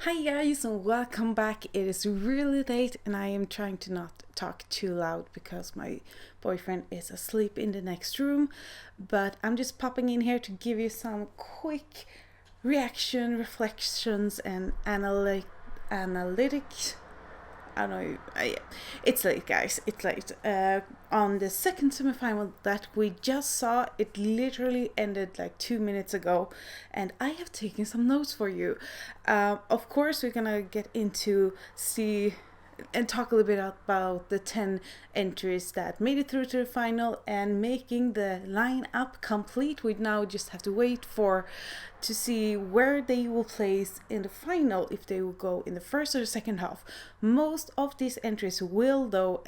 Hi guys and welcome back. It is really late and I am trying to not talk too loud because my boyfriend is asleep in the next room, but I'm just popping in here to give you some quick reaction, reflections and analytics. I don't know. It's late, guys. It's late. On the second semifinal that we just saw, it literally ended like 2 minutes ago, and I have taken some notes for you. Of course, we're gonna get into see and talk a little bit about the 10 entries that made it through to the final and making the lineup complete. We now just have to wait to see where they will place in the final, if they will go in the first or the second half. Most of these entries will though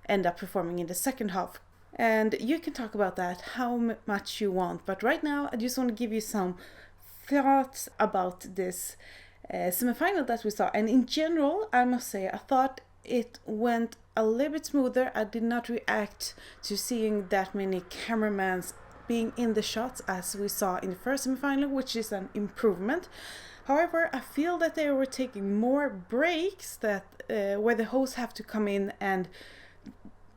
end up performing in the second half, and you can talk about that how much you want, but right now I just want to give you some thoughts about this semifinal that we saw. And in general, I must say, I thought it went a little bit smoother. I did not react to seeing that many cameramans being in the shots as we saw in the first semifinal, which is an improvement. However, I feel that they were taking more breaks that where the hosts have to come in and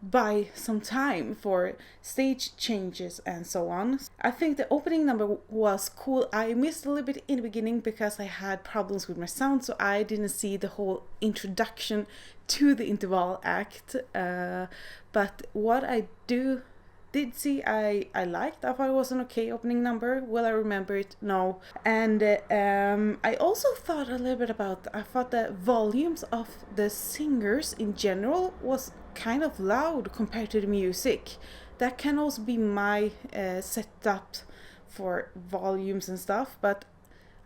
buy some time for stage changes and so on. I think the opening number was cool. I missed a little bit in the beginning because I had problems with my sound, so I didn't see the whole introduction to the interval act. But what I did see, I liked. I thought it was an okay opening number. Will I remember it? No. And I also thought a little bit about, I thought the volumes of the singers in general was kind of loud compared to the music. That can also be my setup for volumes and stuff, but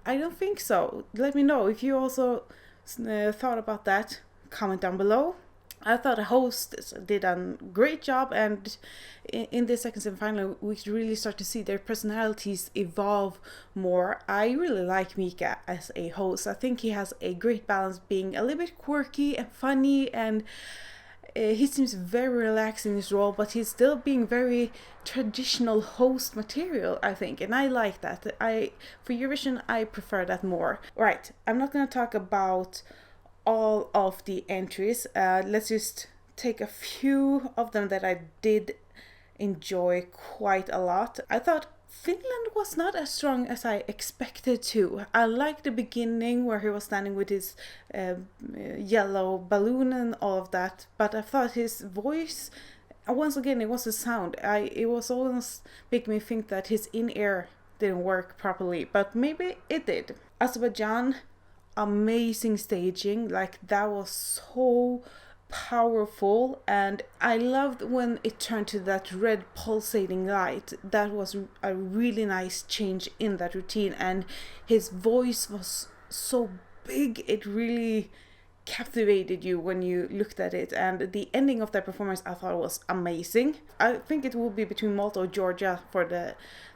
I don't think so. Let me know if you also thought about that. Comment down below. I thought the hosts did a great job, and in the second semifinal we could really start to see their personalities evolve more. I really like Mika as a host. I think he has a great balance, being a little bit quirky and funny, and he seems very relaxed in his role, but he's still being very traditional host material, I think, and I like that. For Eurovision, I prefer that more. Right, I'm not going to talk about all of the entries. Let's just take a few of them that I did enjoy quite a lot. I thought Finland was not as strong as I expected to. I liked the beginning where he was standing with his yellow balloon and all of that, but I thought his voice, once again, it was the sound. It was almost making me think that his in-ear didn't work properly, but maybe it did. Azerbaijan, amazing staging. Like, that was so powerful, and I loved when it turned to that red pulsating light. That was a really nice change in that routine, and his voice was so big, it really captivated you when you looked at it. And the ending of that performance I thought was amazing. I think it will be between Malta or Georgia for the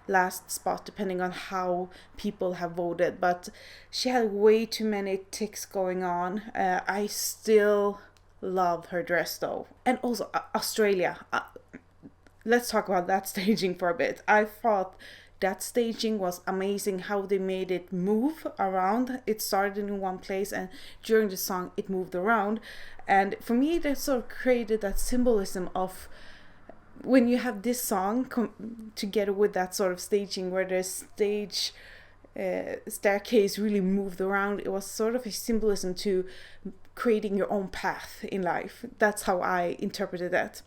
last spot, depending on how people have voted, but she had way too many ticks going on. I still love her dress though. And also Australia, let's talk about that staging for a bit. I thought that staging was amazing, how they made it move around. It started in one place and during the song it moved around, and for me that sort of created that symbolism of when you have this song together with that sort of staging where the stage staircase really moved around. It was sort of a symbolism to creating your own path in life. That's how I interpreted that,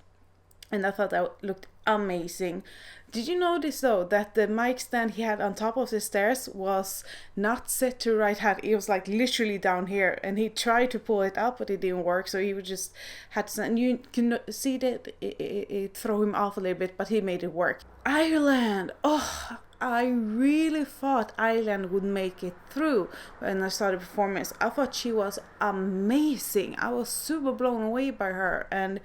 and I thought that looked amazing. Did you notice though that the mic stand he had on top of the stairs was not set to right hand? It was like literally down here, and he tried to pull it up but it didn't work, so he would just had to, and you can see that it threw him off a little bit, but he made it work. Ireland, oh, I really thought Ireland would make it through when I saw the performance. I thought she was amazing. I was super blown away by her, and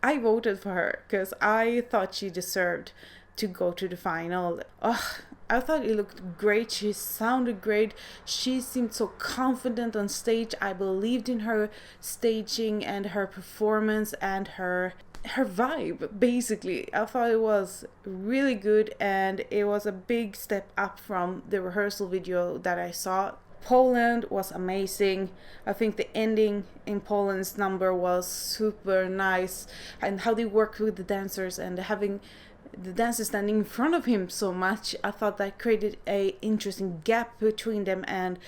I voted for her because I thought she deserved to go to the final. I thought it looked great. She sounded great. She seemed so confident on stage. I believed in her staging and her performance and her vibe, basically. I thought it was really good, and it was a big step up from the rehearsal video that I saw. Poland was amazing. I think the ending in Poland's number was super nice, and how they worked with the dancers and having the dancers standing in front of him so much. I thought that created a interesting gap between them, and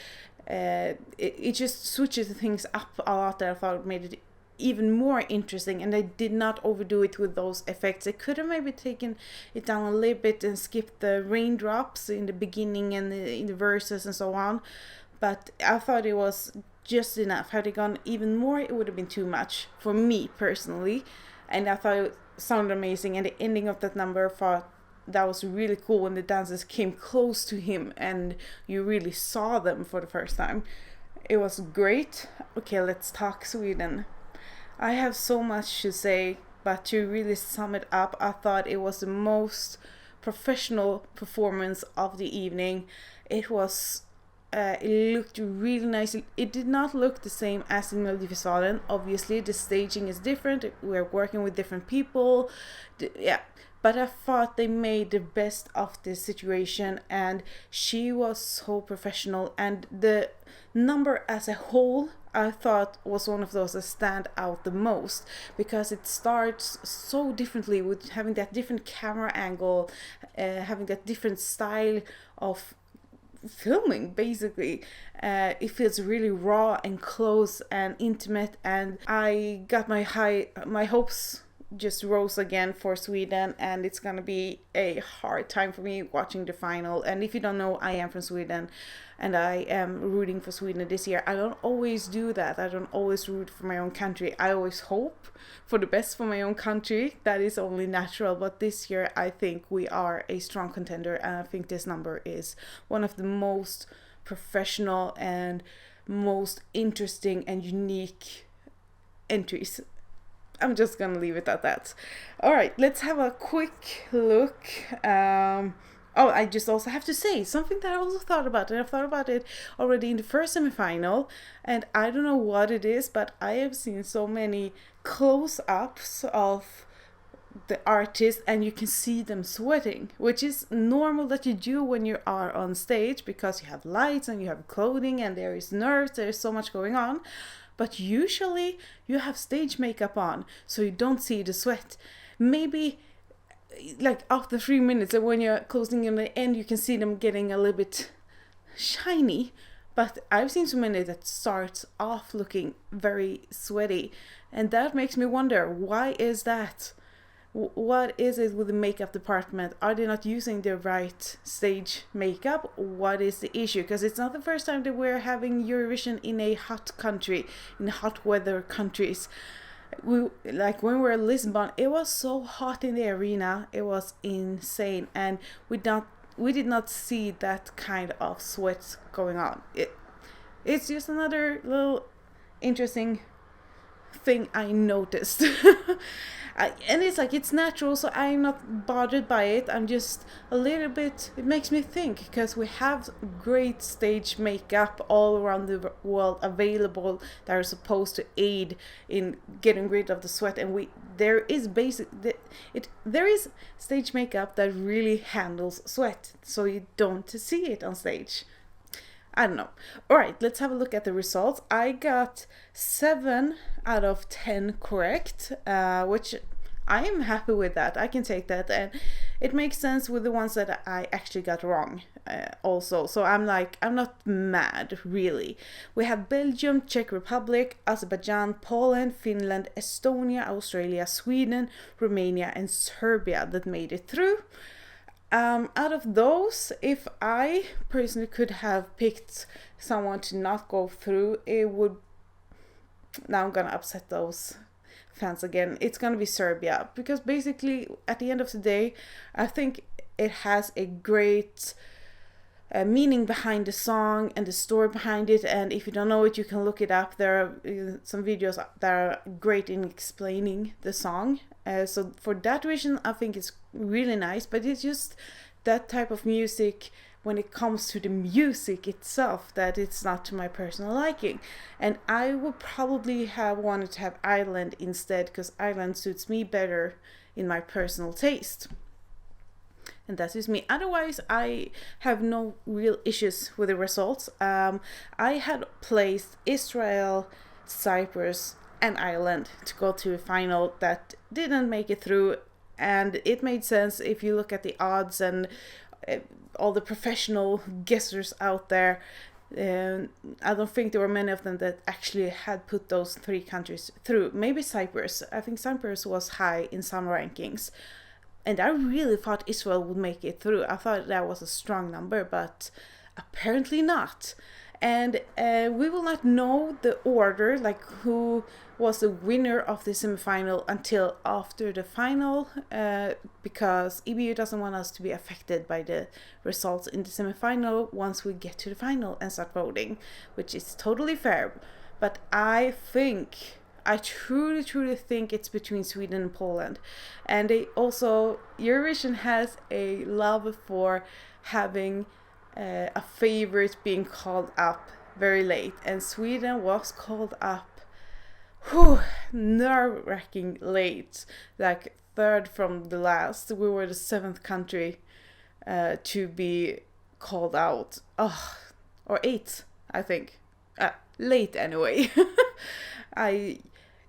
it just switches things up a lot. That I thought made it even more interesting, and they did not overdo it with those effects. They could have maybe taken it down a little bit and skipped the raindrops in the beginning and in the verses and so on, but I thought it was just enough. Had it gone even more, it would have been too much for me personally, and I thought it sounded amazing. And the ending of that number, I thought that was really cool when the dancers came close to him and you really saw them for the first time. It was great. Okay, let's talk Sweden. I have so much to say, but to really sum it up, I thought it was the most professional performance of the evening. It was, it looked really nice. It did not look the same as in Melodifestivalen. Obviously, the staging is different. We're working with different people. Yeah. But I thought they made the best of the situation, and she was so professional. And the number as a whole, I thought was one of those that stand out the most, because it starts so differently with having that different camera angle, having that different style of filming. Basically, it feels really raw and close and intimate, and I got my hopes just rose again for Sweden, and it's gonna be a hard time for me watching the final. And if you don't know, I am from Sweden and I am rooting for Sweden this year. I don't always do that. I don't always root for my own country. I always hope for the best for my own country. That is only natural, but this year I think we are a strong contender, and I think this number is one of the most professional and most interesting and unique entries. I'm just gonna leave it at that. Alright, let's have a quick look. I just also have to say something that I also thought about, and I've thought about it already in the first semifinal, and I don't know what it is, but I have seen so many close-ups of the artists and you can see them sweating, which is normal that you do when you are on stage, because you have lights and you have clothing and there is nerves, there's so much going on. But usually you have stage makeup on, so you don't see the sweat. Maybe like after 3 minutes, and when you're closing in the end, you can see them getting a little bit shiny. But I've seen so many that starts off looking very sweaty, and that makes me wonder, why is that? What is it with the makeup department? Are they not using the right stage makeup? What is the issue? Because it's not the first time that we're having Eurovision in a hot country, in hot weather countries. Like when we were in Lisbon, it was so hot in the arena. It was insane, and we did not see that kind of sweat going on. It's just another little interesting thing I noticed. And it's like, it's natural, so I'm not bothered by it. I'm just a little bit, it makes me think, because we have great stage makeup all around the world available that are supposed to aid in getting rid of the sweat, and there is stage makeup that really handles sweat, so you don't see it on stage. I don't know. Alright, let's have a look at the results. I got 7 out of 10 correct, which I am happy with that. I can take that, and it makes sense with the ones that I actually got wrong also. So I'm not mad, really. We have Belgium, Czech Republic, Azerbaijan, Poland, Finland, Estonia, Australia, Sweden, Romania, and Serbia that made it through. Out of those, if I personally could have picked someone to not go through, it would... Now I'm gonna upset those fans again. It's gonna be Serbia, because basically at the end of the day, I think it has a great meaning behind the song and the story behind it, and if you don't know it, you can look it up. There are some videos that are great in explaining the song. So for that reason, I think it's really nice, but it's just that type of music, when it comes to the music itself, that it's not to my personal liking. And I would probably have wanted to have Ireland instead, because Ireland suits me better in my personal taste. and that is me. Otherwise, I have no real issues with the results. I had placed Israel, Cyprus, and Ireland to go to a final that didn't make it through, and it made sense if you look at the odds and all the professional guessers out there. I don't think there were many of them that actually had put those 3 countries through. Maybe Cyprus. I think Cyprus was high in some rankings. And I really thought Israel would make it through. I thought that was a strong number, but apparently not. And we will not know the order, like who was the winner of the semifinal, until after the final, because EBU doesn't want us to be affected by the results in the semifinal once we get to the final and start voting, which is totally fair. But I truly think it's between Sweden and Poland. And they also, Eurovision has a love for having a favorite being called up very late, and Sweden was called up nerve-wracking late, like 3rd from the last. We were the 7th country to be called out, or 8th, I think, late anyway. I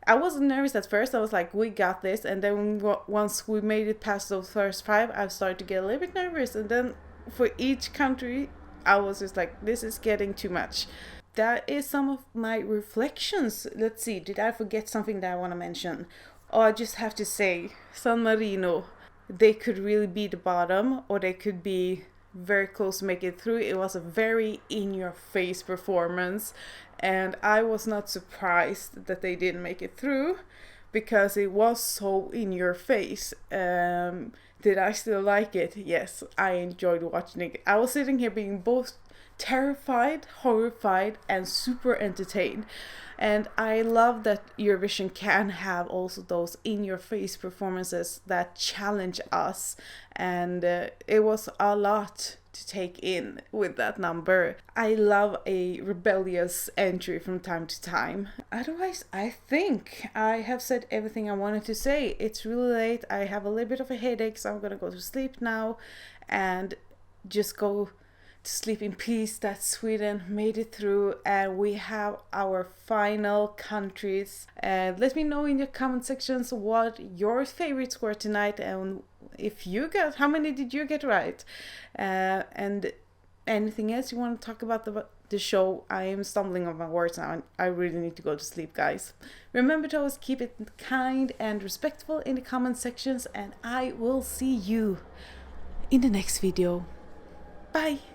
wasn't nervous at first. I was like, we got this, and then once we made it past those first 5, I started to get a little bit nervous, and then for each country I was just like, this is getting too much. That is some of my reflections. Let's see, did I forget something that I want to mention? I just have to say, San Marino, they could really be the bottom, or they could be very close to make it through. It was a very in-your-face performance, and I was not surprised that they didn't make it through, because it was so in your face. Did I still like it? Yes, I enjoyed watching it. I was sitting here being both terrified, horrified, and super entertained. And I love that Eurovision can have also those in-your-face performances that challenge us. And it was a lot to take in with that number. I love a rebellious entry from time to time. Otherwise, I think I have said everything I wanted to say. It's really late. I have a little bit of a headache, so I'm gonna go to sleep now and just go to sleep in peace that Sweden made it through, and we have our final countries. Let me know in the comment sections what your favorites were tonight, and if you got, how many did you get right, and anything else you want to talk about the show. I am stumbling on my words now, and I really need to go to sleep, guys. Remember to always keep it kind and respectful in the comment sections, and I will see you in the next video. Bye.